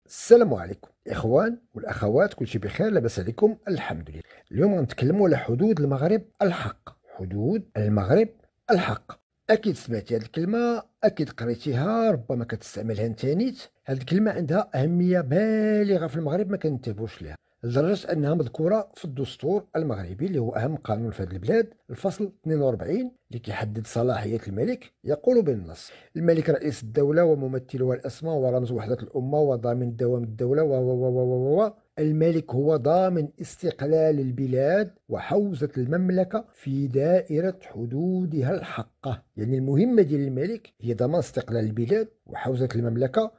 السلام عليكم اخوان والاخوات، كلشي بخير، لاباس عليكم؟ الحمد لله. اليوم غنتكلموا على حدود المغرب الحق. حدود المغرب الحق. اكيد سمعتي هذه الكلمه، اكيد قريتيها، ربما كتستعملها انت نيت. هذه الكلمه عندها اهميه بالغه في المغرب، ما كننتبهوش ليها لدرجه انها مذكوره في الدستور المغربي اللي هو اهم قانون في هذه البلاد. الفصل 42 اللي كيحدد صلاحيه الملك يقول بالنص: الملك رئيس الدولة وممثلها الأسمى ورمز وحدة الأمة وضامن دوام الدولة الملك هو ضامن استقلال البلاد وحوزة المملكة في دائرة حدودها الحقة. يعني المهمة ديال الملك هي ضمان استقلال البلاد وحوزة المملكة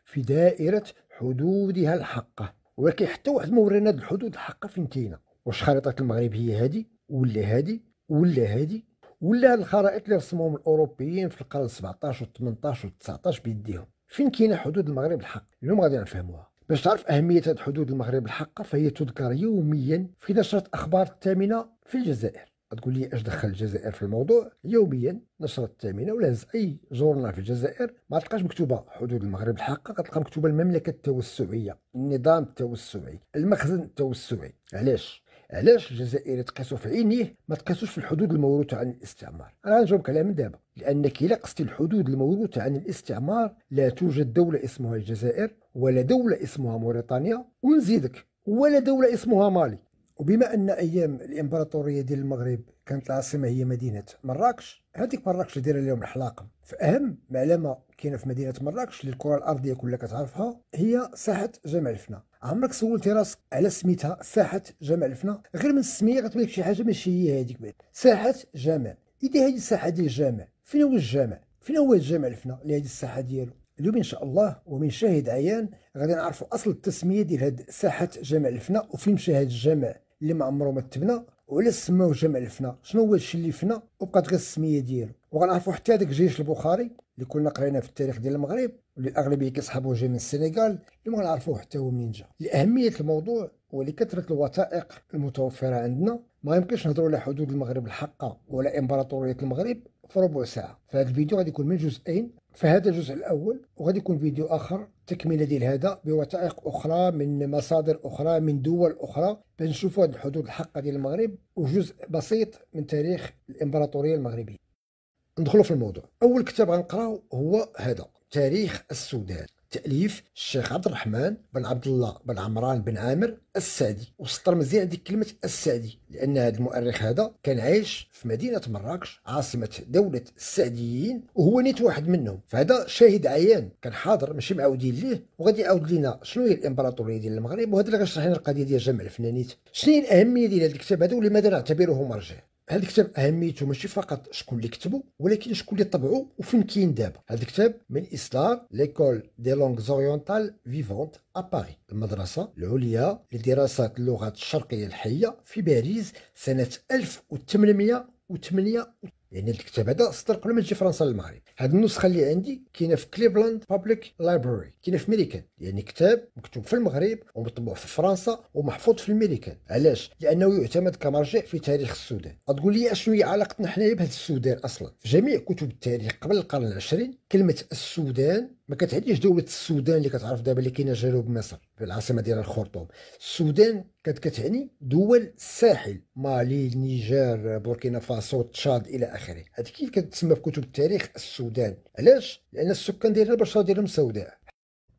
في دائرة حدودها الحقة. ولكن حتى واحد ما ورانا هاد الحدود الحقة فين كاينة. واش خريطة المغرب هي هادي ولا هادي ولا هادي، ولا هاد الخرائط اللي رسموهم الاوروبيين في القرن 17 و 18 و 19 بيديهم؟ فين كاينه حدود المغرب الحق؟ اليوم غادي نفهموها. باش تعرف اهميه هاد حدود المغرب الحق فهي تذكر يوميا في نشره اخبار الثامنه في الجزائر. تقول لي اش دخل الجزائر في الموضوع؟ يوميا نشرة الثامنه ولا هز اي جورنال في الجزائر ما تلقاش مكتوبه حدود المغرب الحق، كتلقى مكتوبه المملكه التوسعيه، النظام التوسعي، المخزن التوسعي. علاش الجزائري تقيسو في عينيه ما تقيسوش في الحدود الموروثه عن الاستعمار؟ انا غنجاوبك عليها من دابا. لانك الا قستي الحدود الموروثه عن الاستعمار لا توجد دوله اسمها الجزائر، ولا دوله اسمها موريتانيا، ونزيدك ولا دوله اسمها مالي. وبما ان ايام الامبراطوريه ديال المغرب كانت العاصمه هي مدينه مراكش، هذيك مراكش اللي دايره اليوم الحلاقه، فاهم معلمه كاينه في مدينه مراكش اللي الكره الارضيه كلها كتعرفها هي ساحه جمع الفنا. عمرك سولتي راسك على سميتها ساحه جمع الفنا؟ غير من السميه غتبان لك شي حاجه ماشي هي هذيك بعد. ساحه جمع، اذا هذه الساحه ديال الجامع، فين هو الجامع؟ فين هو الجامع الفنا اللي هذه الساحه ديالو؟ اليوم ان شاء الله ومن شاهد عيان غادي نعرفوا اصل التسميه ديال هاد ساحه جمع الفنا، وفين مشى هاد الجامع اللي ما عمره ما تبنى، وعلاش سماوه جمع الفنا، شنو هو الشيء اللي فنا وبقات غير السميه ديالو. وغنعرفوا حتى هذاك الجيش البخاري اللي كنا قرينا في التاريخ ديال المغرب واللي الاغلبيه كيصحابوه جاي من السنغال، اللي ما غنعرفوه حتى هو منين جا. لاهميه الموضوع ولكثره الوثائق المتوفره عندنا ما يمكنش نهضروا على حدود المغرب الحقه ولا امبراطوريه المغرب في ربع ساعه. فهذا الفيديو غادي يكون من جزئين، فهذا الجزء الاول، وغادي يكون فيديو اخر تكمله ديال هذا بوثائق اخرى من مصادر اخرى من دول اخرى باش نشوفوا هذه الحدود الحقه ديال المغرب وجزء بسيط من تاريخ الامبراطوريه المغربيه. ندخلوا في الموضوع. اول كتاب غنقراو هو هذا، تاريخ السودان، تأليف الشيخ عبد الرحمن بن عبد الله بن عمران بن عامر السعدي. وسطر مزيان ديك كلمة السعدي لأن هذا المؤرخ هذا كان عايش في مدينة مراكش عاصمة دولة السعديين، وهو نيت واحد منهم، فهذا شاهد عيان كان حاضر ماشي معاودين ليه، وغادي يعاود لنا شنو هي الامبراطورية ديال المغرب، وهذا اللي غيشرح لنا القضية ديال جمع الفنانيت. شنو هي الأهمية ديال هذا الكتاب هذا ولماذا نعتبره مرجع؟ هذا الكتاب اهميته ماشي فقط شكون اللي كتبه، ولكن شكون اللي طبعه وفين كاين دابا. هذا الكتاب من اصدار ليكول دي لونغ اورينتال فيفونت ا باريس، المدرسه العليا لدراسات اللغات الشرقيه الحيه في باريس، سنه 1808. يعني الكتاب هذا صدر قبل ما تجي فرنسا للمغرب. هذه النسخه اللي عندي كاينه في كليفلاند بابليك لايبراري، كاينه في ميريكان، يعني كتاب مكتوب في المغرب ومطبوع في فرنسا ومحفوظ في الميريكان. علاش؟ لانه يعتمد كمرجع في تاريخ السودان. تقول لي شنو هي علاقتنا حنايا بهذا السودان؟ اصلا في جميع كتب التاريخ قبل القرن العشرين كلمه السودان ما كتعنيش دولة السودان اللي كتعرف دابا اللي كاينه جنوب مصر في العاصمة ديال الخرطوم. السودان كانت كتعني دول الساحل، مالي، النيجر، بوركينا فاسو، تشاد الى اخره. هذه كي كتسمى في كتب التاريخ السودان. علاش؟ لان السكان ديالها البشره ديالهم سوداء.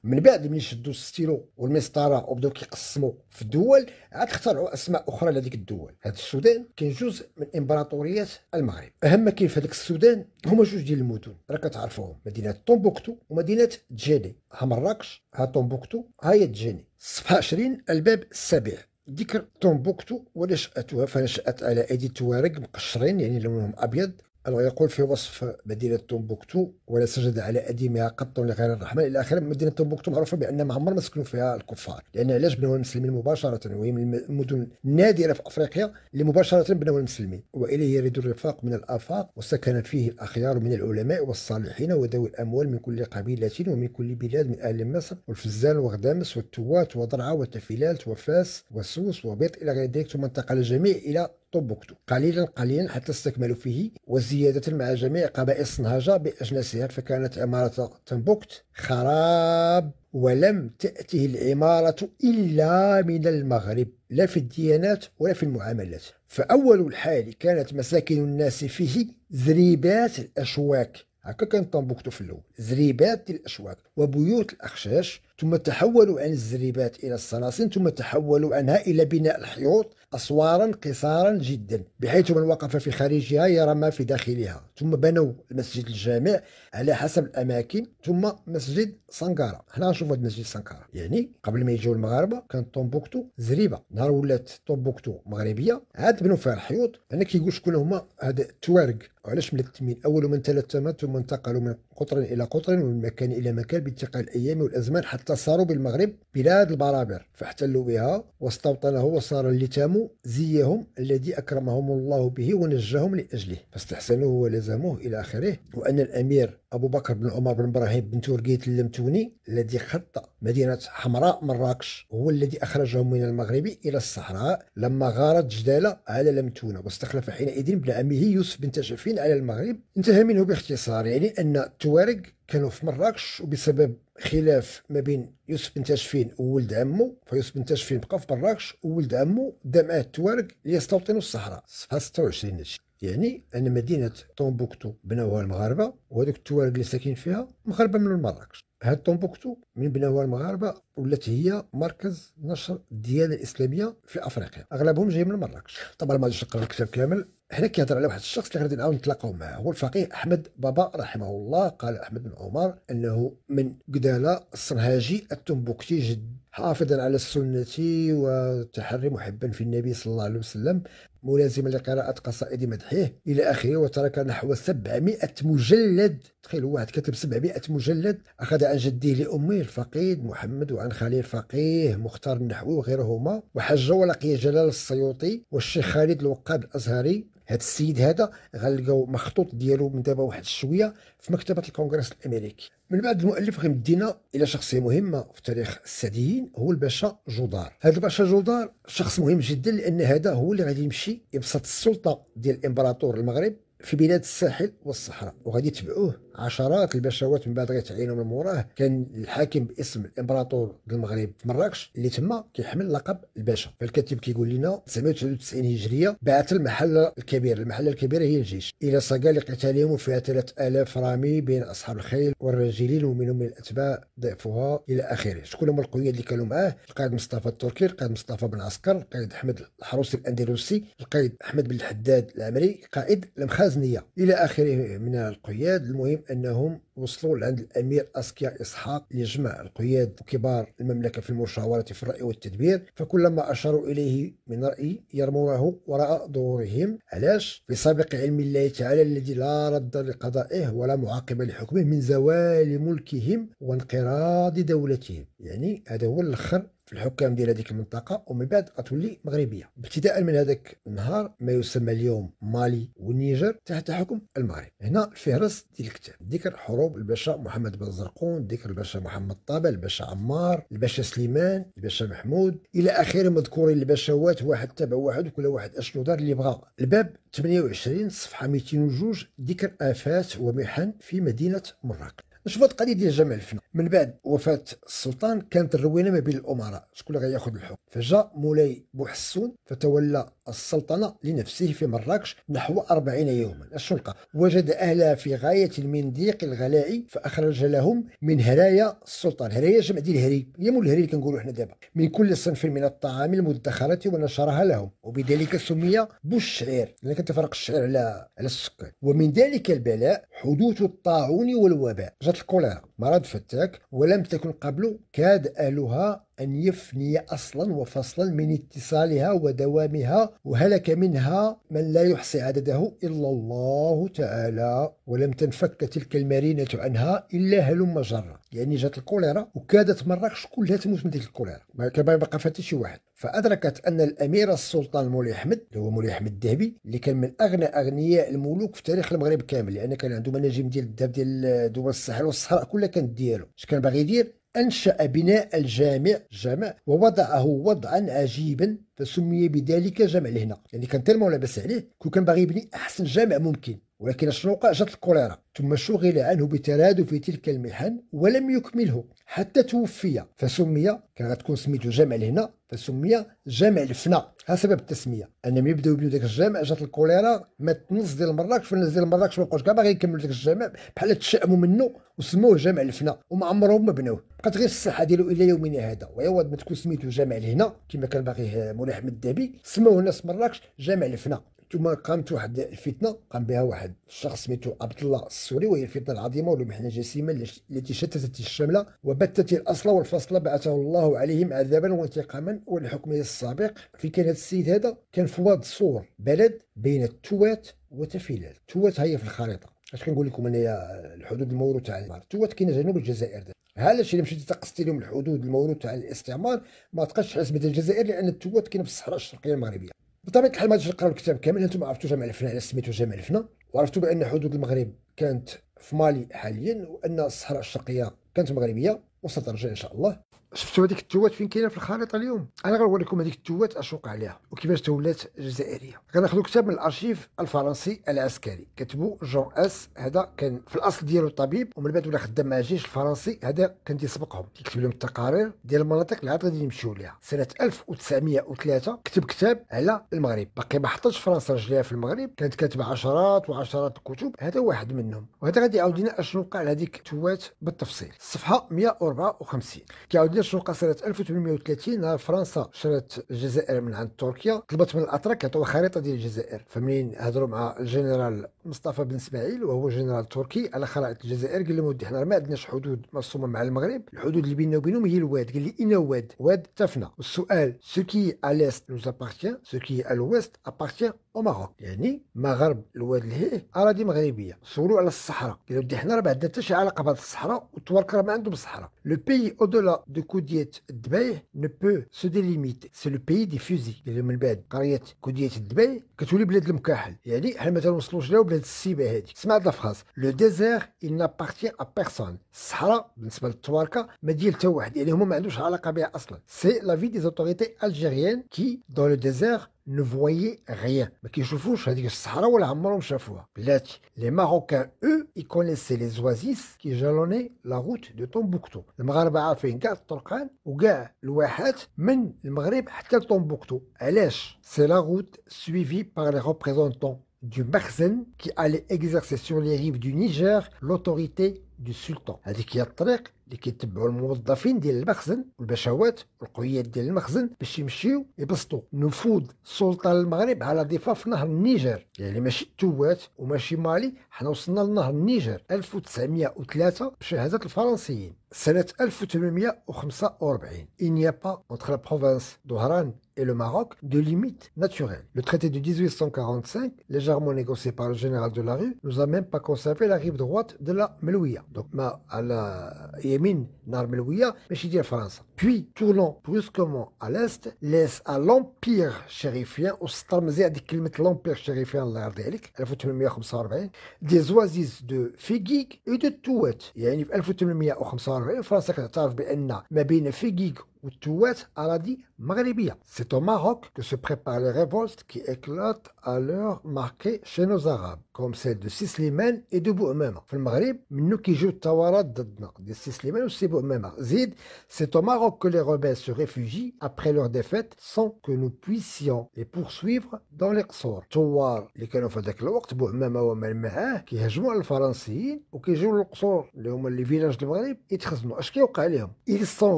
من بعد ملي شدوا الستيلو والمسطره وبداو كيقسموا في الدول، عاد اخترعوا اسماء اخرى لهذيك الدول. هذا السودان كان جزء من امبراطوريه المغرب. اهم ما كاين في هذاك السودان هما جوج ديال المدن راه كتعرفوهم، مدينه طومبوكتو ومدينه تجاني. ها مراكش، ها طومبوكتو، ها هي تجاني. صفحه 20 الباب السابع. ذكر طومبوكتو ونشأتها، فنشأت على أيدي توارق مقشرين يعني لونهم أبيض. يقول في وصف مدينة طومبوكتو: ولا سجد على أديمها قط لغير الرحمن إلى آخره. مدينة طومبوكتو معروفة بأن ما عمر ما سكنوا فيها الكفار، لأن علاش بناوها المسلمين مباشرة، وهي من المدن النادرة في أفريقيا اللي مباشرة بناوها المسلمين. وإليه يرد الرفاق من الآفاق، وسكن فيه الأخيار من العلماء والصالحين وذوي الأموال من كل قبيلة ومن كل بلاد من أهل مصر، والفزان وغدامس والتوات وضرعة وتفيلات وفاس وسوس وبيط إلى غير ذلك. ثم انتقل الجميع إلى طومبوكتو قليلا قليلا حتى استكملوا فيه، وزيادة مع جميع قبائل الصنهاجة بأجناسها، فكانت عمارة تنبوكت خراب، ولم تأته العمارة إلا من المغرب، لا في الديانات ولا في المعاملات. فأول الحال كانت مساكن الناس فيه زريبات الأشواك، هكا كان طنبوكتو في الأول، زريبات الأشواك وبيوت الأخشاش، ثم تحولوا عن الزريبات إلى الصناصين، ثم تحولوا عنها إلى بناء الحيوط أسوارا قصارا جدا، بحيث من وقف في خارجها يرى ما في داخلها. ثم بنوا المسجد الجامع على حسب الأماكن، ثم مسجد سانكارا. حنا نشوفوا هذا المسجد سانكارا، يعني قبل ما يجيو المغاربة كانت طنبوكتو زريبة، نهار ولات طنبوكتو مغربية عاد بنوا فيها الحيوط. أنا كيقول شكون هما هاد التوارق، وعلاش ملتمين، أول من تلتم ثم انتقلوا من قطر إلى قطر ومن مكان إلى مكان بانتقال الأيام والأزمان، حتى صاروا بالمغرب بلاد البرابر، فاحتلوا بها واستوطنه، وصار اللتام زيهم الذي أكرمهم الله به ونجاهم لأجله، فاستحسنوه ولزموه إلى آخره. وأن الأمير أبو بكر بن عمر بن إبراهيم بن تورقيت اللمتوني الذي خط مدينة حمراء مراكش هو الذي أخرجهم من المغرب إلى الصحراء لما غارت جدالة على لمتونة، واستخلف حينئذ ابن عمه يوسف بن تاشفين على المغرب. انتهى منه باختصار، يعني أن التوارق كانوا في مراكش، وبسبب خلاف ما بين يوسف بن تاشفين وولد عمه، فيوسف بن تاشفين بقى في مراكش وولد عمه دا معاه التوارق ليستوطنوا الصحراء. صفحة 26 هادشي، يعني أن مدينة طنبوكتو بناوها المغاربة، وهذوك التوارق اللي ساكنين فيها مغاربة من مراكش. هاد طنبوكتو من بناوها المغاربة ولات هي مركز نشر الديانة الإسلامية في أفريقيا، أغلبهم جاي من مراكش. طبعا ما غاديش نقرا الكتاب كامل، حنا كيهضر على واحد الشخص اللي غادي نعاود نتلاقاو معاه، هو الفقيه أحمد بابا رحمه الله. قال أحمد بن عمر أنه من قدالة الصنهاجي التنبوكتي جد، حافظا على السنة وتحري محبا في النبي صلى الله عليه وسلم، ملازما لقراءة قصائد مدحه إلى آخره. وترك نحو 700 مجلد، تخيل واحد كتب 700 مجلد، أخذ عن جده لأمه الفقيد محمد، وعن خالي الفقيه مختار النحوي وغيرهما. وحج ولقي جلال السيوطي والشيخ خالد الوقاد الأزهري. هذا السيد هذا غنلقاو مخطوط ديالو من دابا واحد شويه في مكتبه الكونغرس الامريكي. من بعد المؤلف غيمدينا الى شخصيه مهمه في تاريخ السعديين، هو الباشا جودار. هذا الباشا جودار شخص مهم جدا، لان هذا هو اللي غادي يمشي يبسط السلطه ديال الامبراطور المغرب في بلاد الساحل والصحراء، وغادي يتبعوه عشرات الباشوات من بعد غيتعينوا من موراه. كان الحاكم باسم الامبراطور المغرب في مراكش اللي تما كيحمل لقب الباشا. فالكاتب كيقول لنا 999 هجريه بعث المحله الكبير، المحله الكبيره هي الجيش، الى صقا لقتالهم، وفيها 3000 رامي بين اصحاب الخيل والراجلين، ومنهم من الاتباع ضعفها الى اخره. شكون هما القياد اللي كانوا معاه؟ القائد مصطفى التركي، القائد مصطفى بن عسكر، القائد احمد الحروسي الاندلسي، القائد احمد بن الحداد العمري، قائد المخازنيه الى اخره من القياد. المهم انهم وصلوا لعند الامير اسكيا اسحاق ليجمع القياد وكبار المملكه في المشاوره في الراي والتدبير، فكلما اشاروا اليه من راي يرمونه وراء ظهورهم. علاش؟ في سابق علم الله تعالى الذي لا رد لقضائه ولا معاقب لحكمه من زوال ملكهم وانقراض دولتهم. يعني هذا هو الاخر في الحكام ديال هذيك المنطقه، ومن بعد غتولي مغربيه. ابتداء من هذاك النهار ما يسمى اليوم مالي والنيجر تحت حكم المغرب. هنا الفهرس ديال الكتاب، ذكر حروب الباشا محمد بن زرقون، ذكر الباشا محمد طابع، الباشا عمار، الباشا سليمان، الباشا محمود الى اخره، مذكورين الباشوات واحد تبع واحد، وكل واحد اشنو دار اللي بغى. الباب 28 صفحه 202 ذكر افات ومحن في مدينه مراكش. نشوف هاد القضيه ديال جمع الفن. من بعد وفاه السلطان كانت الروينه ما بين الامراء، شكون اللي غياخذ الحكم؟ فجاء مولاي بوحسون فتولى السلطنه لنفسه في مراكش نحو 40 يوما. اشنو لقى؟ وجد اهلها في غايه من ضيق الغلاء، فاخرج لهم من هرايا السلطان، هرايا جمع ديال الهري، هي مول الهري اللي كنقولوا حنا دابا، من كل صنف من الطعام المدخره ونشرها لهم، وبذلك سمي بالشعير لان كتفرق الشعير على السكان. ومن ذلك البلاء حدوث الطاعون والوباء، جات الكوليرا مرض فتاك، ولم تكن قبل كاد اهلها أن يفني أصلا وفصلا من اتصالها ودوامها، وهلك منها من لا يحصي عدده إلا الله تعالى، ولم تنفك تلك المرينة عنها إلا هلم جرة. يعني جات الكوليرا وكادت مراكش كلها تموت من ديك الكوليرا، ما كان بقى فات شي واحد. فأدركت أن الأمير السلطان مولاي أحمد اللي هو مولاي أحمد الذهبي، اللي كان من أغنى أغنياء الملوك في تاريخ المغرب كامل، لأن كان عنده مناجم ديال الذهب ديال دول الساحل والصحراء كلها كانت ديالو. اش كان باغي يدير؟ أنشأ بناء الجامع ووضعه وضعا عجيبا فسمي بذلك جامع الهنا. يعني كان تيرمون لاباس عليه، كان باغي يبني أحسن جامع ممكن، ولكن شنو وقع؟ جات الكوليرا، ثم شغل عنه بترادف تلك المحن ولم يكمله حتى توفي، فسمي، كان غتكون سميتو جامع الهنا فسمي جامع الفنا. ها سبب التسميه، ان ملي بداو يبنيو داك الجامع جات الكوليرا، مات نص ديال مراكش، فالناس ديال مراكش ما بقاوش كاع باغي يكملوا داك الجامع، بحال تشائموا منه وسموه جامع الفنا، وما عمرهم ما بنوه، بقات غير الصحه ديالو الى يومنا هذا. ويوض ما تكون سميتو جامع الهنا كما كان باغي مولاي احمد الذهبي، سموه الناس مراكش جامع الفنا. ثم قامت واحد الفتنه، قام بها واحد الشخص سميتو عبد الله السوري، وهي الفتنه العظيمه والمحنه الجسيمه التي شتتت الشمله وبتت الاصل والفصل، بعثه الله عليهم عذابا وانتقاما ولحكمه السابق. في كان هذا السيد هذا كان في واد صور، بلد بين التوات وتفيلال. توات هي في الخريطه، اش كنقول لكم انايا الحدود الموروثه على الاستعمار، توات كاينه جنوب الجزائر. هذا الشيء اللي مشيتي تقصتي لهم الحدود الموروثه على الاستعمار ما تبقاش تحسب الجزائر، لان التوات كاينه في الصحراء الشرقيه المغربيه. بطبيعه الحال ما غاديش نقراو الكتاب كامل، انتم عرفتوا جامع الفنا على سميتو جامع الفنا، وعرفتوا بان حدود المغرب كانت في مالي حاليا، وان الصحراء الشرقيه كانت مغربيه، وسترجع ان شاء الله. شفتوا هذيك التوات فين كاينه في الخريطه اليوم؟ انا غنوريكم هذيك التوات اش وقع عليها وكيفاش تولات جزائريه. غناخذوا كتاب من الارشيف الفرنسي العسكري، كتبو جون اس، هذا كان في الاصل ديالو طبيب، ومن بعد ولا خدام مع الجيش الفرنسي. هذا كان تيسبقهم، كيكتب لهم التقارير ديال المناطق اللي عاد غادي يمشيو ليها. سنه 1903 كتب كتاب على المغرب، باقي ما حطتش فرنسا رجليها في المغرب، كانت كاتبه عشرات وعشرات الكتب، هذا واحد منهم. وهذا غادي يعاود لنا اشنو وقع لهذيك التوات بالتفصيل. الصفحه 154 كيعاود شنو وقع سنه 1830. نهار فرنسا شرات الجزائر من عند تركيا، طلبت من الاتراك يعطيوها خريطه ديال الجزائر، فمنين هضروا مع الجنرال مصطفى بن اسماعيل وهو جنرال تركي على خرائط الجزائر، قال لهم ودي حنا ما عندناش حدود مرسومه مع المغرب، الحدود اللي بيننا وبينهم هي الواد. قال لي اين واد تفنى. والسؤال سو كي ا ليست نوز ابارتيان، سو كي ا لويست ابارتيان او ماروك، يعني مغرب الواد لهيه اراضي مغربيه. سولوا على الصحراء، قالوا ودي حنا راه ما عندنا حتى شي علاقه بهذه الصحراء، والتوارك راه ما عندهم الصحراء. لو بيي او دولا دو كوديت الدبايح ne peut se délimiter, c'est le pays des fusils. قال لهم من بعد قريه كوديه الدبايح كتولي بلاد المكاحل، يعني حنا ما تنوصلوش لها بلاد السيبه هذه. سمع هاد الفراس، لو ديزير il n'appartient à personne. الصحراء بالنسبه للتواركه ما ديال حتى واحد، يعني هما ما عندوش علاقه بها اصلا. سي لا في دي اوتوريتي الجيريان كي دون لو ديزير ne voyaient rien. ما كيشوفوش هذيك الصحراء ولا عمرهم شافوها. بلاتي لي ماروكان eux ils connaissaient les oasis qui jalonnaient la route de Tombouctou. المغاربه عارفين كاع الطرقان وكاع الواحات من المغرب حتى لطومبوكتو. علاش؟ سي لا روute suivie par les représentants du Makhzen qui allait exercer sur les rives du Niger l'autorité du sultan. هذيك هي الطريق اللي كيتبعوا الموظفين ديال المخزن والبشوات والقويات ديال المخزن باش يمشيو يبسطوا نفوذ سلطه المغرب على ضفاف نهر النيجر، يعني ماشي التوات وماشي مالي، حنا وصلنا لنهر النيجر 1903 بشهاده الفرنسيين. سنه 1845 il n'y a pas entre la province d'Oran et le Maroc de limite naturelle. Le traité de 1845, légèrement négocié par le général de la Rue, nous a même pas conservé la rive droite de la Melouia. Donc ما على يمين نهر ملوية ماشي ديال فرنسا. Puis tournant brusquement à l'est laisse à l'empire chérifien، وسطر مزيان ديك كلمة l'empire chérifien الله يرضي عليك 1845 des oasis de Figuig et de Touat. يعني في 1845 فرنسا كتعترف بأن ما بين فيغيغ والتوات أراضي مغربية. C'est au Maroc que se préparent les révoltes qui éclatent à l'heure marquée chez nos Arabes, comme celle de Sislimane et de Bou'mama. في المغرب منو كيجيو الثورات ضدنا ديال سيسليمان وسي بوعمامة. زيد c'est au Maroc que les rebelles se réfugient après leur défaite sans que nous puissions les poursuivre dans les قصور. الثوار اللي كانوا في ذاك الوقت بوعمامة ومن معاه كيهجموا على الفرنسيين وكيجيو للقصور اللي هما لي فيلاج المغرب يتخزنوا. اش كيوقع لهم؟ ils sont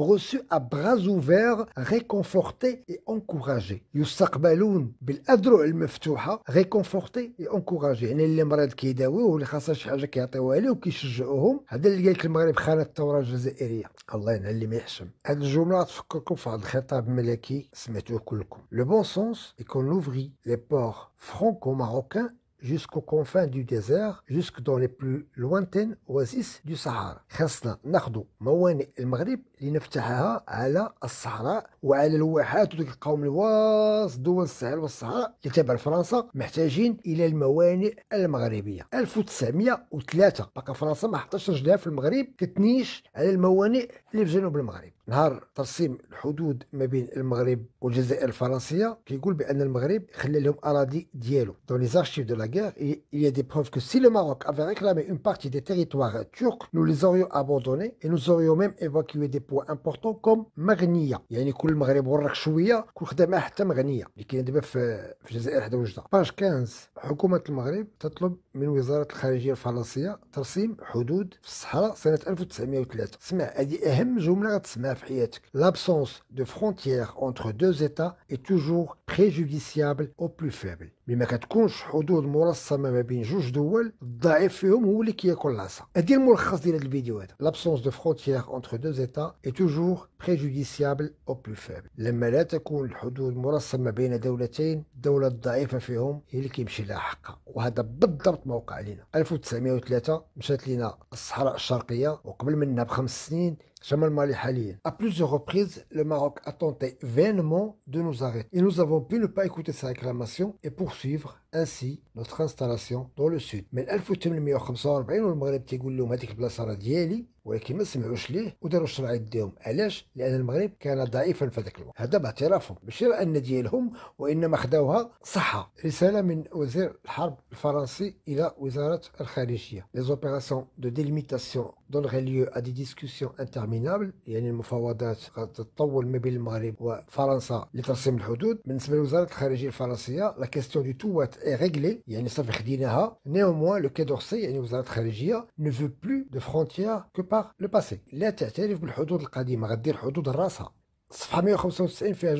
reçus à bras ouverts, réconfortés et encouragés. يستقبلون بالأذرع المفتوحة، réconfortés et encouragés، يعني اللي مريض كيداويوه واللي خاصها شي حاجة كيعطيوها ليه وكيشجعوهم. هذا اللي قال لك المغرب خانت الثورة الجزائرية، الله ينعل اللي ما يحشم. هذه الجملة تفكركم في هذا الخطاب الملكي سمعتوه كلكم. Le bon sens est qu'on ouvrit les ports franco-marocains jusqu'aux confins du désert, jusque dans les plus lointaines oasis du Sahara. خاصنا ناخذوا موانئ المغرب لنفتحها على الصحراء وعلى الواحات ودوك القوم الواص دول الساحل والصحراء اللي تبع فرنسا محتاجين الى الموانئ المغربيه. 1903 باقا فرنسا ما حطش رجلها في المغرب كتنيش على الموانئ اللي في جنوب المغرب. نهار ترسيم الحدود ما بين المغرب والجزائر الفرنسيه كيقول بان المغرب خلى لهم اراضي ديالو. Dans les archives de la guerre, il y a des preuves que si le Maroc avait réclamé une partie des territoires turcs, nous les aurions abandonnés et nous aurions même évacué des points importants comme مغنية. يعني كل المغرب ورك شويه كل خدامها حتى مغنيه اللي كاين دابا في الجزائر حدا وجده. باج 15 حكومه المغرب تطلب من وزاره الخارجيه الفرنسيه ترسيم حدود في الصحراء سنه 1903. اسمع هذه اهم جمله غتسمعها في حياتك. L'absence de frontières entre deux états est toujours préjudiciable au plus faible. بما كتكونش حدود مرسمه ما بين جوج دول الضعيف فيهم هو اللي كياكل العصا. هذا الملخص ديال هذا الفيديو هذا. L'absence de frontières entre deux états est toujours préjudiciable au plus faible. لما لا تكون الحدود مرسمه بين دولتين الدوله الضعيفه فيهم هي اللي كيمشي لها حقها، وهذا بالضبط ما وقع لنا. 1903 مشات لنا الصحراء الشرقيه وقبل منها بخمس سنين شمال مالي حاليا. À plusieurs reprises, le Maroc a tenté vainement de nous arrêter. Et nous avons pu ne pas écouter ses réclamations et poursuivre ainsi notre installation dans le sud. من 1845 والمغرب تيقول لهم هذيك البلاصه راه ديالي، ولكن ما سمعوش ليه وداروا الشرع يديهم. علاش؟ لان المغرب كان ضعيفا في ذاك الوقت. هذا باعترافهم ماشي لان ديالهم وانما خداوها صحه. رساله من وزير الحرب الفرنسي الى وزاره الخارجيه. Les opérations de délimitation donneraient lieu à des discussions interminables. يعني المفاوضات غتطول ما بين المغرب وفرنسا لترسيم الحدود. بالنسبه لوزاره الخارجيه الفرنسيه لا كيستيون دو توات اي ريغلي، يعني صافي خديناها. néanmoins le Quai d'Orsay يعني وزاره الخارجيه ne veut plus de frontières que par le passé. لا تعترف بالحدود القديمه، غدير حدود راسها. الصفحه 195 فيها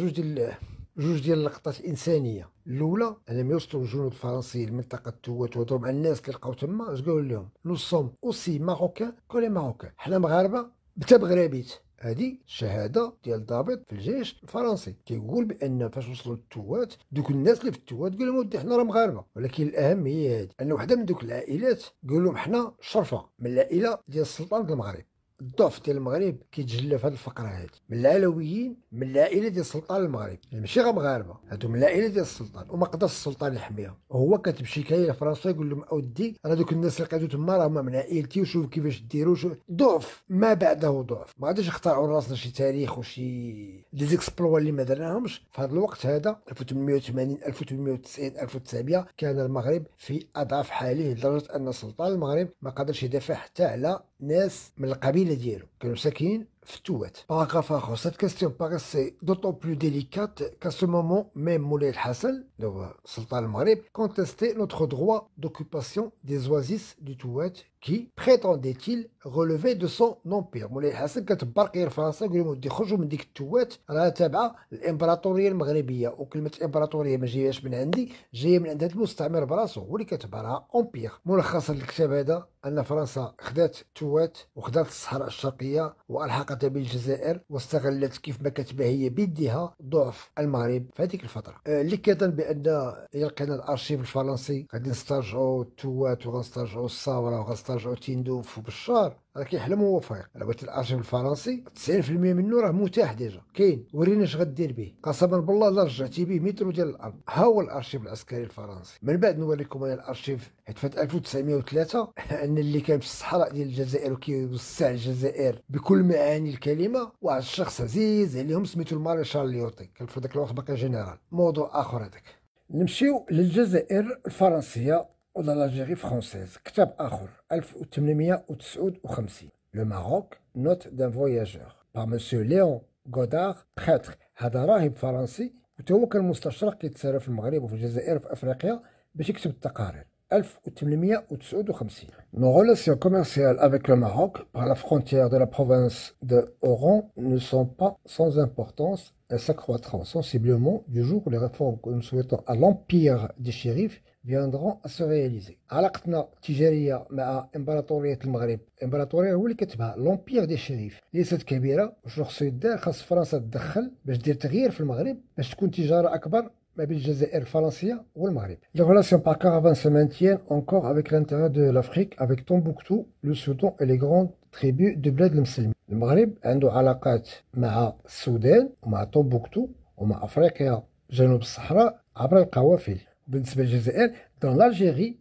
جوج ديال اللقطات انسانيه. الاولى لما يوصلوا الجنود الفرنسيين لمنطقه توات وهضروا مع الناس اللي لقاو تما اش قالوا لهم؟ نو سوم اوسي ماروكان كو لي ماروكان، حنا مغاربه بتا بغرابيت. هذه شهاده ديال ضابط في الجيش الفرنسي كيقول بان فاش وصلوا للتوات دوك الناس اللي في التوات قالوا لهم ودي حنا راه مغاربه. ولكن الاهم هي هذه، ان وحده من دوك العائلات قالوا لهم حنا شرفه من العائله ديال السلطان ديال المغرب. الضعف ديال المغرب كيتجلى في هذه الفقره هذه. من العلويين من العائله ديال السلطان المغرب، يعني ماشي غير مغاربه، هادو من العائله ديال السلطان وما قدرش السلطان يحميهم. وهو كاتب شكايه لفرنسا يقول لهم اودي راه دوك الناس اللي لقيتو تما راه هما من عائلتي وشوفوا كيفاش ديروا. ضعف ما بعده ضعف. ما غاديش نخترعوا راسنا شي تاريخ وشي ديزيكسبلوا اللي ما درناهمش. في هذا الوقت هذا 1880 1890 1900 كان المغرب في اضعف حاله لدرجه ان سلطان المغرب ما قدرش يدافع حتى على ناس من القبيله ديالو كانوا ساكنين في التوات. باراغراف اخر. Cette question paraissait d'autant plus délicate qu'à ce moment même مولاي الحسن لو سلطان المغرب contestait notre droit d'occupation des oasis du Touat qui prétendait-il relever de son empire. مولاي الحسن كتب برقيه لفرنسا يقول لهم ودي خرجوا من ديك التوات راه تابعه للامبراطوريه المغربيه، وكلمه امبراطوريه ما جاياش من عندي، جايه من عند هذا المستعمر براسو هو اللي كتبها راه امبير. ملخص الكتاب هذا ان فرنسا خدات التوات وخدات الصحراء الشرقيه والحقتها بالجزائر واستغلت كيف ما كتبها هي بيديها ضعف المغرب في هذيك الفتره. اللي كيظن بان يلقينا الارشيف الفرنسي غادي نسترجعوا التوات وغنسترجعوا الصاوره وغنسترجعوا تيندوف وبشار راه كيحلم هو فايق. على بغيت الارشيف الفرنسي 90% منه راه متاح ديجا كاين، ورينا اش غدير به. قسما بالله لا رجعتي به مترو ديال الارض. ها هو الارشيف العسكري الفرنسي. من بعد نوريكم انا الارشيف حيت فات 1903 ان اللي كان في الصحراء ديال الجزائر وكيوسع الجزائر بكل معاني الكلمه واحد الشخص عزيز عليهم سميتو المارشال ليوطي، كان في ذاك الوقت باقي جنرال. موضوع اخر هذاك. نمشيو للجزائر الفرنسيه ولا لاجيري فرونسيز. كتاب اخر 1859 Le Maroc, note d'un voyageur par monsieur Léon Godard, prêtre. هذا راهب فرنسي وهو كان مستشرق كيتسارى في المغرب وفي الجزائر وفي افريقيا باش يكتب التقارير. 1859. Nos relations commerciales avec le Maroc par la frontière de la province de Oran ne sont pas sans importance et s'accroîtront sensiblement du jour où les réformes que nous souhaitons à l'empire des shérifs viendront à se réaliser. علاقتنا التجارية مع إمبراطورية المغرب، إمبراطورية هو اللي كتبها لومبير دي شريف، ليست كبيرة. وشنو خصو يدار؟ خاص فرنسا تدخل باش دير تغيير في المغرب باش تكون تجارة أكبر ما بين الجزائر الفرنسيه والمغرب. Les relations par caravane se maintiennent encore avec l'intérieur de l'Afrique avec Tombouctou, le Soudan et les grandes tribus de بلاد المسلمين. المغرب عنده علاقات مع السودان ومع تومبوكتو ومع افريقيا جنوب الصحراء عبر القوافل. بالنسبه للجزائر دون l'Algérie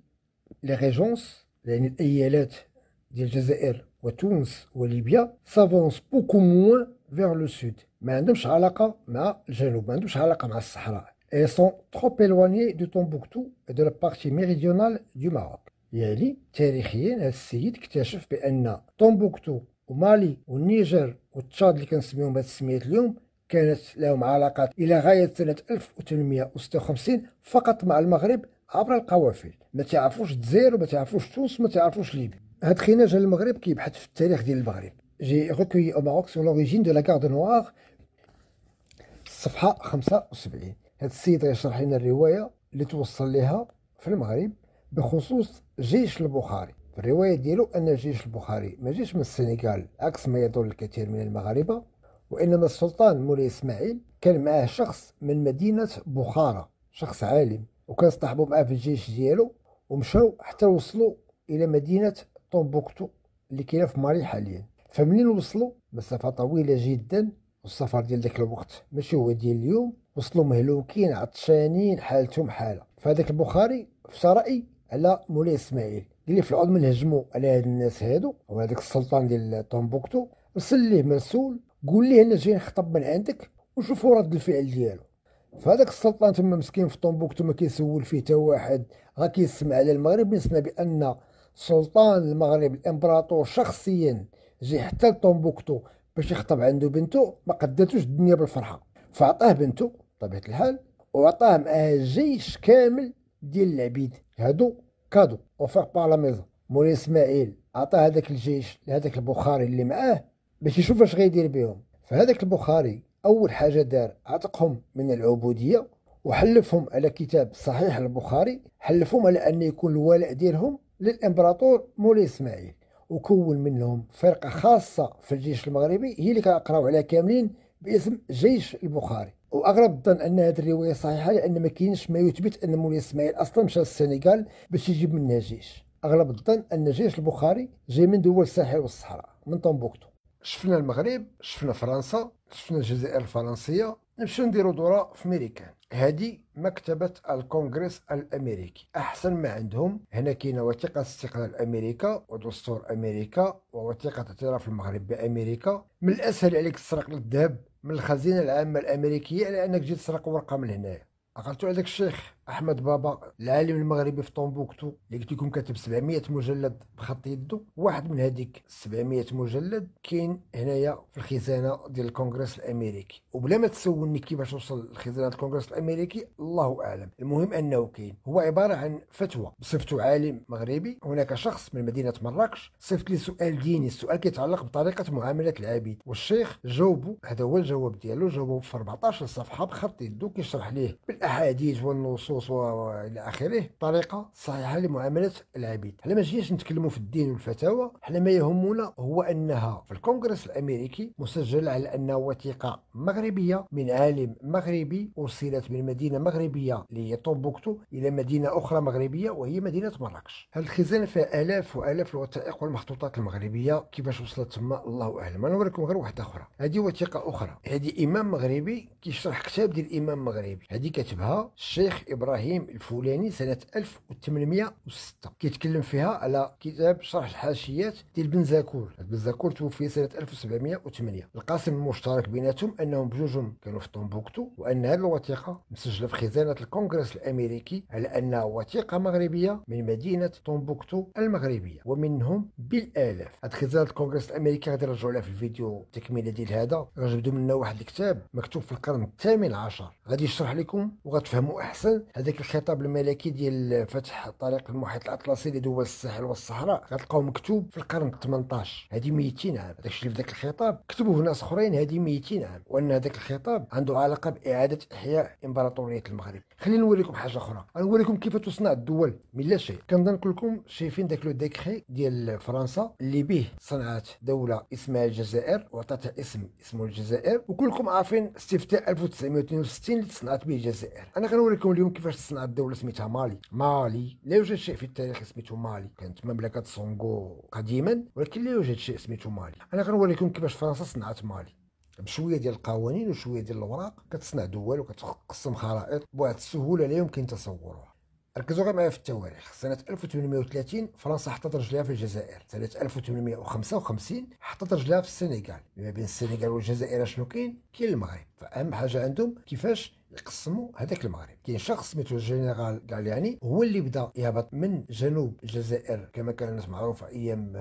les régences يعني الايالات ديال الجزائر وتونس وليبيا s'avancent beaucoup moins vers le sud. ما عندهمش علاقه مع الجنوب، ما عندهمش علاقه مع الصحراء. Elles sont trop éloignées de Tombouctou et de la partie méridionale du Maroc. يعني تاريخيا هذا السيد اكتشف بان تومبوكتو ومالي والنيجر والتشاد اللي كنسميهم بهذه السميات اليوم كانت لهم علاقات الى غايه سنه 1856 فقط مع المغرب عبر القوافل. ما تعرفوش الجزائر وما تعرفوش تونس وما تعرفوش ليبيا. هاد خينا جا المغرب كيبحث في التاريخ ديال المغرب. جي recueilli au Maroc sur l'origine de la garde noire الصفحه 75. هاد السيد غيشرح لنا الروايه اللي توصل لها في المغرب بخصوص جيش البخاري. في الروايه ديالو ان الجيش البخاري ما جيش من السنغال عكس ما يظن الكثير من المغاربه، وانما السلطان مولاي اسماعيل كان معاه شخص من مدينه بخارى، شخص عالم، وكان اصطحبوا معاه في الجيش ديالو ومشاو حتى وصلوا الى مدينه تومبوكتو اللي كاينه في مالي حاليا. فمنين وصلوا مسافه طويله جدا، والسفر ديال داك الوقت ماشي هو ديال اليوم، وصلوا مهلوكين عطشانين حالتهم حاله. فهذاك البخاري افترى على مولاي اسماعيل قال لي في العظم نهجموا على هاد الناس هادو وهذاك السلطان ديال تومبوكتو، رسل ليه مرسول قول ليه انا جاي نخطب من عندك وشوفوا رد الفعل ديالو. فهذاك السلطان تما مسكين في تومبوكتو ما كيسول فيه حتى واحد، غا كيسمع على المغرب، يسمع بان سلطان المغرب الامبراطور شخصيا جاي حتى لتومبوكتو باش يخطب عنده بنته. ما قدرتوش الدنيا بالفرحه، فعطاه بنته بطبيعه الحال وعطاه معاه جيش كامل ديال العبيد هادو كادو اوفير بار لا ميزون. مولاي اسماعيل عطى هذاك الجيش لهذاك البخاري اللي معاه باش يشوف اش غيدير بهم. فهذاك البخاري اول حاجه دار عتقهم من العبوديه وحلفهم على كتاب صحيح البخاري، حلفهم على ان يكون الولاء ديالهم للامبراطور مولاي اسماعيل، وكون منهم فرقه خاصه في الجيش المغربي هي اللي كنقراو عليها كاملين باسم جيش البخاري. واغلب الظن ان هذه الروايه صحيحه لان ما كاينش ما يثبت ان مولاي اسماعيل اصلا مشى للسنغال باش يجيب منها جيش. اغلب الظن ان جيش البخاري جاي من دول الساحل والصحراء من تومبوكتو. شفنا المغرب، شفنا فرنسا، شفنا الجزائر الفرنسيه، نمشيو نديرو دوره في ميريكان. هذه مكتبة الكونغرس الأمريكي. أحسن ما عندهم هنا كاينة وثيقة استقلال أمريكا ودستور أمريكا ووثيقة اعتراف المغرب بأمريكا. من الأسهل عليك تسرق الذهب من الخزينة العامة الأمريكية على أنك تجي تسرق ورقة من هنايا. عقلتو هذاك الشيخ أحمد بابا العالم المغربي في تومبوكتو اللي قلت لكم كاتب 700 مجلد بخط يدو، واحد من هذيك 700 مجلد كاين هنايا في الخزانة ديال الكونغرس الأمريكي. وبلا ما تسولني كيفاش وصل لخزانة الكونغرس الأمريكي الله أعلم، المهم أنه كاين. هو عبارة عن فتوى بصفته عالم مغربي. هناك شخص من مدينة مراكش صيفط لي سؤال ديني، السؤال كيتعلق بطريقة معاملة العبيد، والشيخ جاوبو، هذا هو الجواب ديالو، جاوبو في 14 صفحة بخط يدو كيشرح ليه بالأحاديث والنصوص والى اخره طريقه صحيحه لمعامله العبيد. حنا ما جيناش نتكلموا في الدين والفتاوى، حنا ما يهمنا هو انها في الكونغرس الامريكي مسجل على انها وثيقه مغربيه من عالم مغربي ارسلت من مدينه مغربيه اللي هي تومبوكتو الى مدينه اخرى مغربيه وهي مدينه مراكش. هذه الخزانه فيها الاف والاف الوثائق والمخطوطات المغربيه، كيفاش وصلت تما الله اعلم. انا نوريكم غير واحده اخرى، هذه وثيقه اخرى، هذه امام مغربي كيشرح كتاب ديال امام مغربي، هذه كاتبها الشيخ ابراهيم الفولاني سنه 1806، كيتكلم فيها على كتاب شرح الحاشيات ديال بن زاكور. بن زاكور توفي سنه 1708. القاسم المشترك بيناتهم انهم بجوجهم كانوا في تومبوكتو، وان هذه الوثيقه مسجله في خزانه الكونغرس الامريكي على انها وثيقه مغربيه من مدينه تومبوكتو المغربيه، ومنهم بالالاف. هذه خزانه الكونغرس الامريكي غادي نرجعوا لها في الفيديو التكمله ديال هذا، غنجبدوا منه واحد الكتاب مكتوب في القرن الثامن عشر، غادي يشرح لكم وغتفهموا احسن هذاك الخطاب الملكي ديال فتح طريق المحيط الاطلسي لدول الساحل والصحراء غتلقاو مكتوب في القرن 18، هذه 200 عام. داكشي اللي في ذاك الخطاب كتبوه ناس اخرين هذه 200 عام، وان هذاك الخطاب عنده علاقه باعاده احياء امبراطوريه المغرب. خلينا نوريكم حاجه اخرى، غنوريكم كيف تصنع الدول من لا شيء. كنظن كلكم شايفين داك لو ديكري ديال فرنسا اللي به صنعت دوله اسمها الجزائر وعطاتها اسم اسمه الجزائر، وكلكم عارفين استفتاء 1962 اللي تصنعت به الجزائر. انا غنوريكم اليوم كيفاش تصنعت دوله سميتها مالي. لا يوجد شيء في التاريخ سميتو مالي، كانت مملكه سونغو قديما، ولكن لا يوجد شيء سميتو مالي. انا غنوريكم كيفاش فرنسا صنعت مالي بشويه ديال القوانين وشويه ديال الاوراق، كتصنع دول وكتقسم خرائط بواحد السهوله لا يمكن تصورها. ركزوا غير معايا في التواريخ. سنة 1830 فرنسا حطت رجلها في الجزائر. سنة 1855 حطت رجلها في السنغال. ما بين السنغال والجزائر شنو كاين؟ كاين المغرب. فأهم حاجة عندهم كيفاش يقسموا هذاك المغرب. كاين شخص سميتو الجنرال غالياني هو اللي بدا يهبط من جنوب الجزائر كما كانت معروفة أيام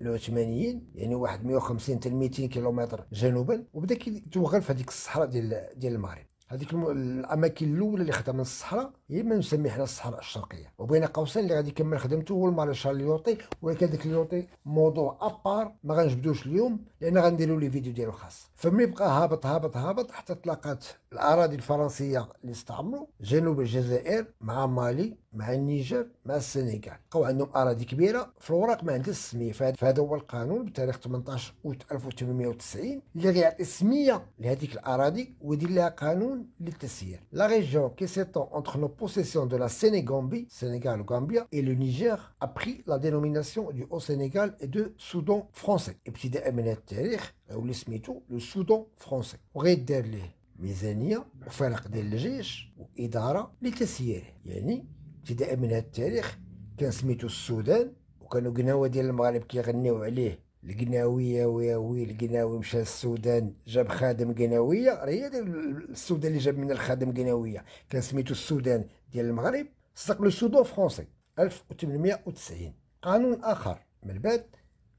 العثمانيين، يعني واحد 150 حتى 200 كيلومتر جنوبا، وبدا كيتوغل في هذيك الصحراء ديال المغرب. هذيك الاماكن الاولى اللي خدم من الصحراء هي ما نسميه حنا الصحراء الشرقيه، وبين قوسين اللي غادي يكمل خدمته هو المارشال ليوطي، ولكن داك ليوطي موضوع ابار ما غنجبدوش اليوم لان غنديروا لي فيديو ديالو خاص. فملي بقى هابط هابط هابط حتى تلاقات الاراضي الفرنسيه اللي استعمروا جنوب الجزائر مع مالي مع النيجر مع السنغال، بقاو عندهم اراضي كبيره في الوراق ما عندهاش السميه. فهذا هو القانون بتاريخ 18 اوت 1890 اللي غيعطي سميه لهذيك الاراضي ويدير لها قانون للتسيير. La région qui s'étend entre nos possessions de la Sénégambie, Sénégal ou Gambia, et le Niger a pris la dénomination du Haut-Sénégal et de Soudan français. ابتداء من التاريخ واللي سميتو لو سودان فرونسي، وغيدار ليه ميزانيه وفرق ديال الجيش واداره لتسييره. يعني ابتداء من هذا التاريخ كان سميتو السودان، وكانوا قناوه ديال المغرب كيغنيو عليه القناويه ويا وي القناوي مشى للسودان جاب خادم قناويه. راه هي السودان اللي جاب من الخادم قناويه كان سميتو السودان ديال المغرب، صدق لو سودان فرونسي 1890. قانون اخر من بعد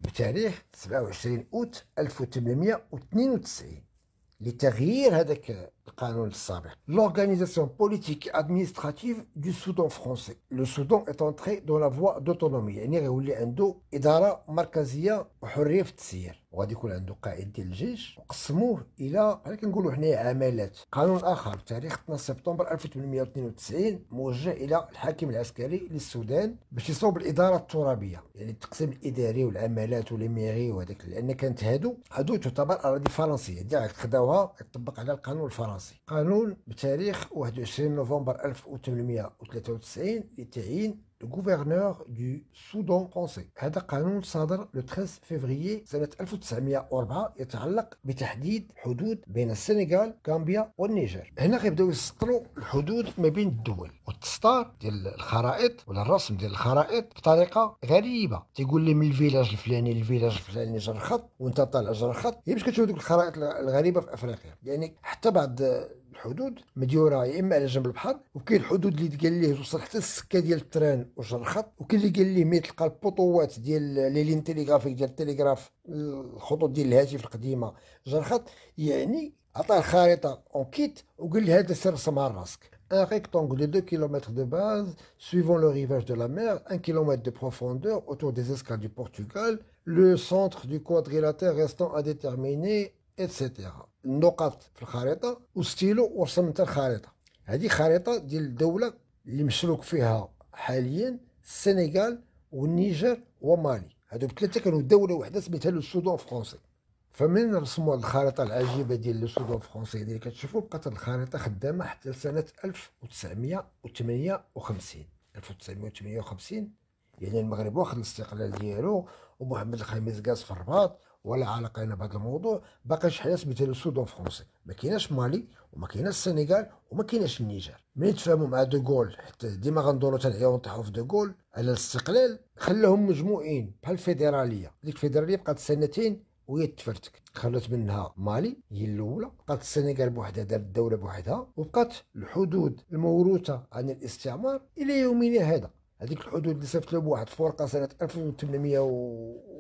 بتاريخ 27 اوت 1892 لتغيير هذاك القانون السابق. L'organisation politique et administrative du Soudan français. Le Soudan est entré dans la voie d'autonomie، يعني غيولي عنده إدارة مركزية وحرية في التسيير، وغادي يكون عنده قائد ديال الجيش وقسموه إلى بحال كنقولوا حنايا عمالات. قانون آخر بتاريخ 12 سبتمبر 1892 موجه إلى الحاكم العسكري للسودان باش يصوب الإدارة الترابية، يعني التقسيم الإداري والعمالات والميري وهذاك، لأن كانت هادو تعتبر أراضي فرنسية ديالك خداوها يطبق على القانون الفرنسي. قانون بتاريخ 21 نوفمبر 1893 لتعيين الغوفرنور دو سودان فرونسي. هذا قانون صادر لو 13 فيفري سنة 1904 يتعلق بتحديد حدود بين السنغال غامبيا والنيجر. هنا غيبداو يسطروا الحدود ما بين الدول، والتسطار ديال الخرائط ولا الرسم ديال الخرائط بطريقه غريبه. تيقول لي من الفيلاج الفلاني للفيلاج الفلاني جر خط وانت طالع جر خط. هي باش كتشوف دوك الخرائط الغريبه في افريقيا، يعني حتى بعض الحدود مديوره يا اما على جنب البحر، وكاين الحدود اللي قال ليه توصل حتى السكه ديال التران وجر خط، وكاين اللي قال ليه ملي تلقى البوطوات ديال لي لين تيليغرافيك ديال التليغراف الخطوط ديال الهاتف القديمه جر خط. يعني عطاه الخريطه اون كيت وقال لي هذا سير رسمها لراسك. Un rectangle de 2 km de base suivant le rivage de la mer, 1 km de profondeur autour des escales du Portugal, le centre du quadrilatère restant à déterminer, etc. النقط في الخريطه وستيلو ورسمت الخريطه. هذه خريطه ديال الدوله اللي مشروك فيها حاليا السنغال والنيجر ومالي. هادو بثلاثه كانوا دوله واحده سميتها لو السودان فرونسي. فمن رسموا الخريطه العجيبه ديال لو سودان فرونسي اللي كتشوفوا بقات الخريطه خدامه حتى لسنه 1958. 1958 يعني المغرب واخد الاستقلال ديالو ومحمد الخامس جالس في الرباط ولا علاقه لنا بهذا الموضوع. باقي شي حاجه سميتها لو السودان فرونسي، ما كايناش مالي وما كايناش السنغال وما كايناش النيجر. ملي تفاهموا مع دوغول، حتى ديما غندورو تنعيو نطيحو في دوغول على الاستقلال، خلاهم مجموعين بحال الفيدراليه. ديك الفيدراليه بقات سنتين وهي تفرتك، خلت منها مالي هي الاولى، بقات السنغال بوحدها دارت الدوله بوحدها، وبقات الحدود الموروثه عن الاستعمار الى يومنا هذا. هذيك الحدود اللي صيفط له بواحد الفرقه سنه 1800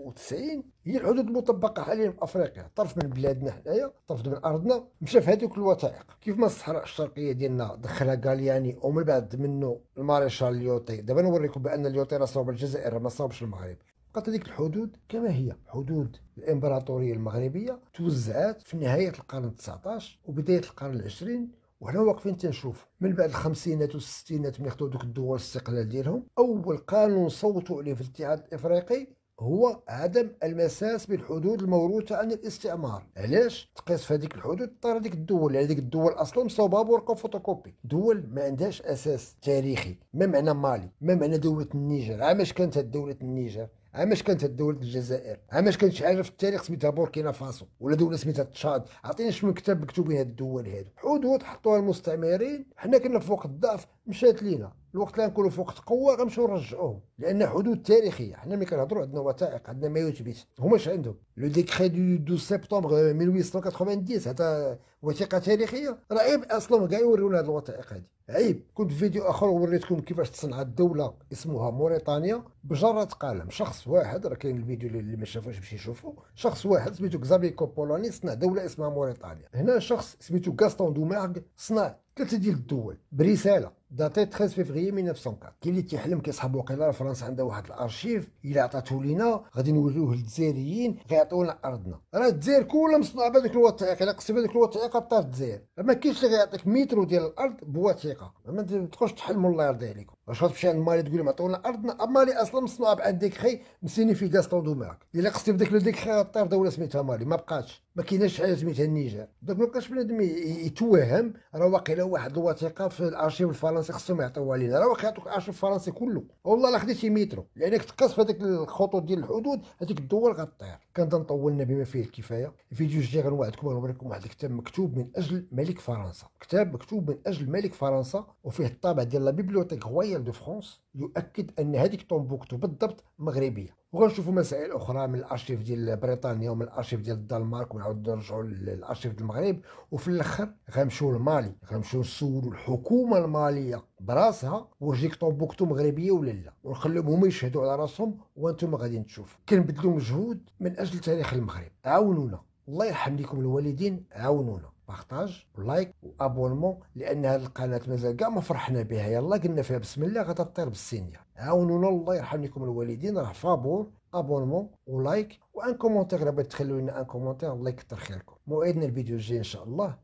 1990 هي الحدود المطبقه حاليا في افريقيا، طرف من بلادنا حنايا، طرف من ارضنا مشى في هذوك الوثائق. كيف ما الصحراء الشرقيه ديالنا دخلها غالياني ومن بعد منه المارشال ليوطي. دابا نوريكم بان ليوطي راه صوب الجزائر ما صوبش المغرب. بقات هذيك الحدود كما هي، حدود الامبراطوريه المغربيه توزعات في نهايه القرن 19 وبدايه القرن العشرين. وحنا واقفين تنشوف من بعد الخمسينات والستينات ملي خداو دوك الدول الاستقلال ديالهم، اول قانون صوتوا عليه في الاتحاد الافريقي هو عدم المساس بالحدود الموروثه عن الاستعمار. علاش؟ تقيس في هذيك الحدود طار هذيك الدول، هذيك الدول اصلا مصوبه بورقه فوتوكوبي، دول ما عندهاش اساس تاريخي. ما معنى مالي؟ ما معنى دوله النيجر؟ عاماش كانت هاد دوله النيجر؟ عاماش كانت دولة الجزائر؟ عاماش كانت شي حاجة في التاريخ سميتها بوركينا فاسو ولا دولة سميتها تشاد؟ عطينا شنو كتاب مكتوبين هاد الدول هادو. حدود حطوها المستعمرين، حنا كنا في وقت الضعف مشات لينا، الوقت اللي نكونوا في وقت قوة غنمشيو نرجعوهم، لأن حدود تاريخية. حنا ملي كنهضروا عندنا وثائق، عندنا ما يثبت. هما اش عندهم؟ لو ديكري دو 12 سبتمبر 1890، هذا وثيقة تاريخية؟ راه عيب أصلا كاع يوريونا هاد الوثائق هادي، عيب. كنت في فيديو آخر وريتكم كيفاش تصنع الدولة اسمها موريتانيا بجرة قلم. شخص واحد، راه كاين الفيديو اللي ما شافوش باش يشوفوا، شخص واحد سميتو كزافي كوبولاني صنع دولة اسمها موريتانيا. هنا شخص سميتو غاستون دومارغ صنع 3 ديال الدول برسالة داتي 13 فيفري 1904. كاين اللي تيحلم كيصحاب وقيلا فرنسا عندها واحد الارشيف الا عطاتو لينا غادي نوريوه للجزائريين غيعطيونا ارضنا. راه الجزائر كلها مصنوعه بهذوك الوثائق، الا قصتي بهذوك الوثائق طار الجزائر. ما كاينش اللي غيعطيك مترو ديال الارض بوثيقه. ما تبقاوش تحلموا الله يرضي عليكم. واش غتمشي عند مالي تقول لهم عطونا ارضنا؟ مالي اصلا مصنوعه بعد ديكري مسيني في غاستون دومارغ. الا قصتي بداك لو ديكري غطير دوله سميتها مالي، ما بقاتش. ما كايناش حاجه سميتها النيجر. دونك ما بقاش بنادم يتوهم راه واقيلا واحد الوثيقه في الارشيف الفرنسي خصهم يعطيوها لينا. راه واخا يعطوك الارشيف الفرنسي كله والله لا خديتي مترو، لانك تقص في هذيك الخطوط ديال الحدود هذيك الدول غطير. كنظن طولنا بما فيه الكفايه. الفيديو الجاي غنوعدكم غنوريكم واحد الكتاب مكتوب من اجل ملك فرنسا، كتاب مكتوب من اجل ملك فرنسا وفيه الطابع ديال لا بيبليوتيك رويال دو فرانس يؤكد ان هذيك تومبوكتو بالضبط مغربيه. وغنشوفوا مسائل اخرى من الارشيف ديال بريطانيا ومن الارشيف ديال الدنمارك، ونعاودوا نرجعوا للارشيف ديال المغرب. وفي الاخر غنمشيو لمالي، غنمشيو نسولوا الحكومه الماليه براسها واش ديك تومبوكتو مغربيه ولا لا، ونخليهم هما يشهدوا على راسهم وانتم غاديين تشوفوا. كنبذلوا مجهود من اجل تاريخ المغرب. عاونونا، الله يرحم لكم الوالدين، عاونونا. بارطاج ولايك وابونمون، لان هذه القناه مازال كاع ما فرحنا بها، يلا قلنا فيها بسم الله غادا تطير بالسينيا. عاونونا الله يرحم لكم الوالدين، راه فابور ابونمون ولايك وان كومونتير. بغيت تخلوا لنا ان كومونتير الله يكثر خيركم. موعدنا الفيديو الجاي ان شاء الله.